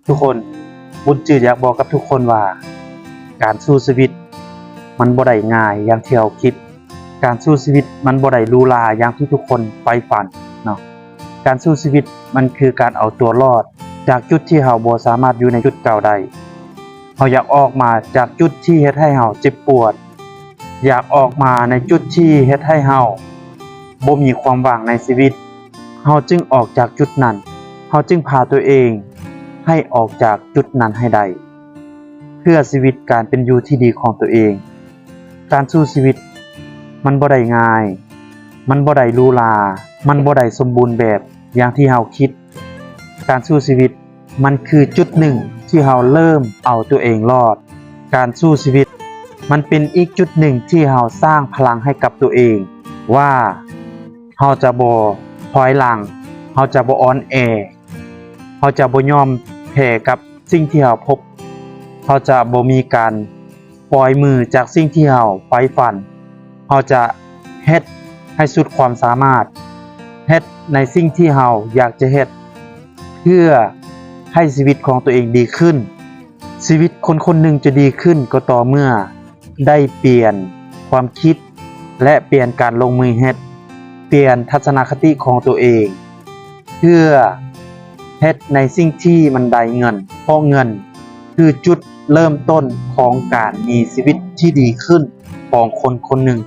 ทุกคนบุญจืดอยากบอกกับทุกคนว่าการสู้ชีวิตมันบ่ได้ง่ายอย่างที่เราคิดการสู้ชีวิตมันบ่ได้หรูหราอย่างที่ทุกคนใฝ่ฝันเนาะการสู้ชีวิตมันคือการเอาตัวรอดจากจุดที่เราบ่สามารถอยู่ในจุดเก่าได้เราอยากออกมาจากจุดที่เฮ็ดให้เราเจ็บปวดอยากออกมาในจุดที่เฮ็ดให้เราบ่มีความหวังในชีวิตเราจึงออกจากจุดนั้นเราจึงพาตัวเองให้ออกจากจุดนั้นให้ได้เพื่อชีวิตการเป็นอยู่ที่ดีของตัวเองการสู้ชีวิตมันบ่ได้ง่ายมันบ่ได้หรูหรามันบ่ได้สมบูรณ์แบบอย่างที่เราคิดการสู้ชีวิตมันคือจุดหนึ่งที่เราเริ่มเอาตัวเองรอดการสู้ชีวิตมันเป็นอีกจุดหนึ่งที่เราสร้างพลังให้กับตัวเองว่าเราจะบ่ถอยหลังเราจะบ่อ่อนแอเราจะบ่ยอมแพ้กับสิ่งที่เราพบเราจะบ่มีการปล่อยมือจากสิ่งที่เราใฝ่ฝันเราจะเฮ็ดให้สุดความสามารถเฮ็ดในสิ่งที่เราอยากจะเฮ็ดเพื่อให้ชีวิตของตัวเองดีขึ้นชีวิตคนคนหนึ่งจะดีขึ้นก็ต่อเมื่อได้เปลี่ยนความคิดและเปลี่ยนการลงมือเฮ็ดเปลี่ยนทัศนคติของตัวเองเพื่อเฮ็ดในสิ่งที่มันได้เงินเพราะเงินคือจุดเริ่มต้นของการมีชีวิตที่ดีขึ้นของคนคนหนึ่ง